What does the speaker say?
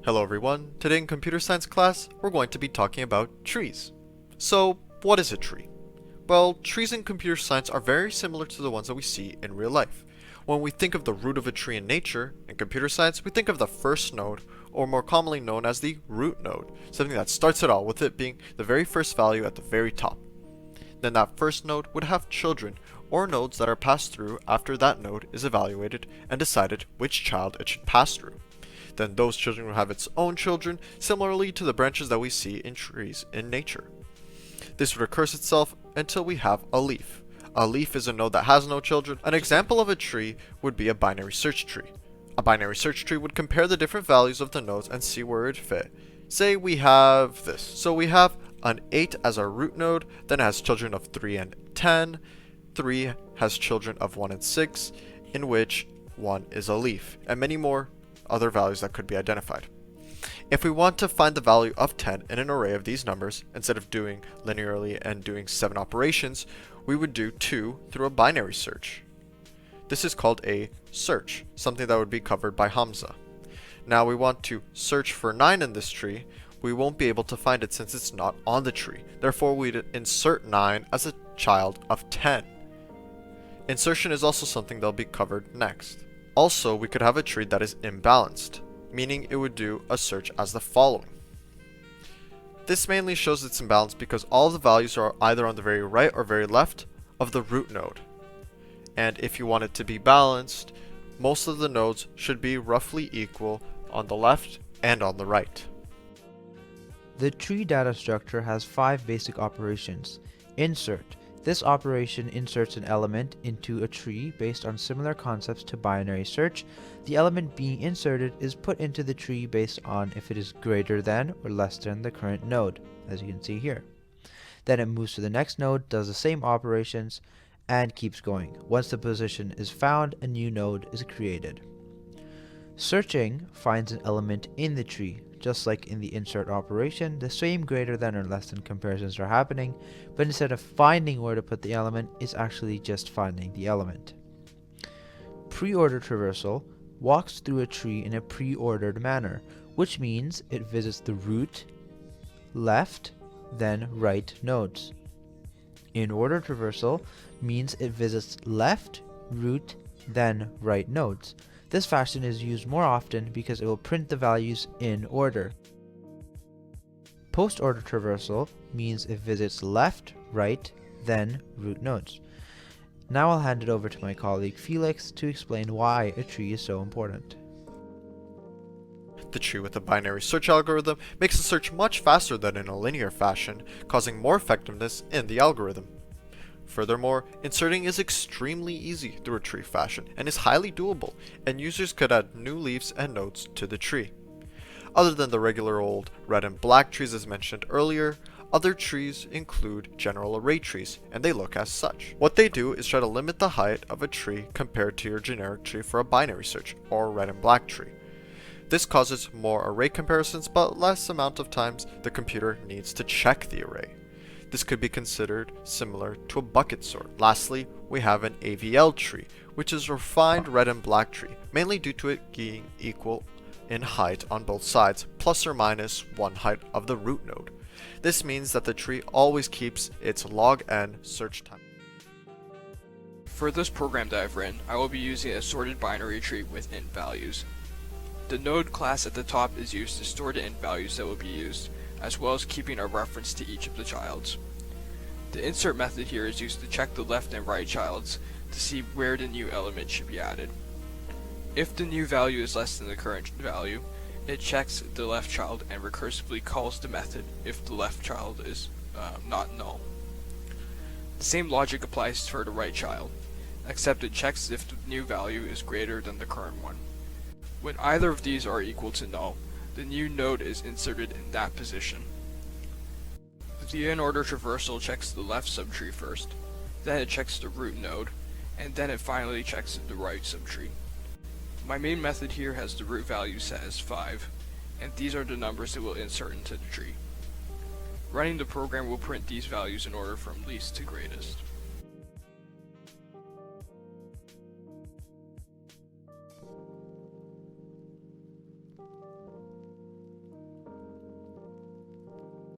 Hello everyone, today in computer science class we're going to be talking about trees. So what is a tree? Well, trees in computer science are very similar to the ones that we see in real life. When we think of the root of a tree in nature, in computer science we think of the first node, or more commonly known as the root node, something that starts it all with it being the very first value at the very top. Then that first node would have children, or nodes that are passed through after that node is evaluated and decided which child it should pass through. Then those children will have its own children, similarly to the branches that we see in trees in nature. This would recurse itself until we have a leaf. A leaf is a node that has no children. An example of a tree would be a binary search tree. A binary search tree would compare the different values of the nodes and see where it fit. Say we have this. So we have an 8 as our root node, then it has children of 3 and 10. 3 has children of 1 and 6, in which 1 is a leaf, and many more other values that could be identified. If we want to find the value of 10 in an array of these numbers, instead of doing linearly and doing 7 operations, we would do 2 through a binary search. This is called a search, something that would be covered by Hamza. Now we want to search for 9 in this tree. We won't be able to find it since it's not on the tree. Therefore, we'd insert 9 as a child of 10. Insertion is also something that'll be covered next. Also, we could have a tree that is imbalanced, meaning it would do a search as the following. This mainly shows its imbalance because all of the values are either on the very right or very left of the root node. And if you want it to be balanced, most of the nodes should be roughly equal on the left and on the right. The tree data structure has 5 basic operations. Insert. This operation inserts an element into a tree based on similar concepts to binary search. The element being inserted is put into the tree based on if it is greater than or less than the current node, as you can see here. Then it moves to the next node, does the same operations, and keeps going. Once the position is found, a new node is created. Searching finds an element in the tree. Just like in the insert operation, the same greater than or less than comparisons are happening, but instead of finding where to put the element, it's actually just finding the element. Pre-order traversal walks through a tree in a pre-ordered manner, which means it visits the root, left, then right nodes. In-order traversal means it visits left, root, then right nodes. This fashion is used more often because it will print the values in order. Post-order traversal means it visits left, right, then root nodes. Now I'll hand it over to my colleague Felix to explain why a tree is so important. The tree with a binary search algorithm makes a search much faster than in a linear fashion, causing more effectiveness in the algorithm. Furthermore, inserting is extremely easy through a tree fashion and is highly doable, and users could add new leaves and nodes to the tree. Other than the regular old red and black trees as mentioned earlier, other trees include general array trees, and they look as such. What they do is try to limit the height of a tree compared to your generic tree for a binary search or red and black tree. This causes more array comparisons, but less amount of times the computer needs to check the array. This could be considered similar to a bucket sort. Lastly, we have an AVL tree, which is a refined red and black tree, mainly due to it being equal in height on both sides, plus or minus 1 height of the root node. This means that the tree always keeps its log n search time. For this program that I've written, I will be using a sorted binary tree with int values. The node class at the top is used to store the int values that will be used, as well as keeping a reference to each of the childs. The insert method here is used to check the left and right childs to see where the new element should be added. If the new value is less than the current value, it checks the left child and recursively calls the method if the left child is not null. The same logic applies for the right child, except it checks if the new value is greater than the current one. When either of these are equal to null, the new node is inserted in that position. The in-order traversal checks the left subtree first, then it checks the root node, and then it finally checks the right subtree. My main method here has the root value set as 5, and these are the numbers it will insert into the tree. Running the program will print these values in order from least to greatest.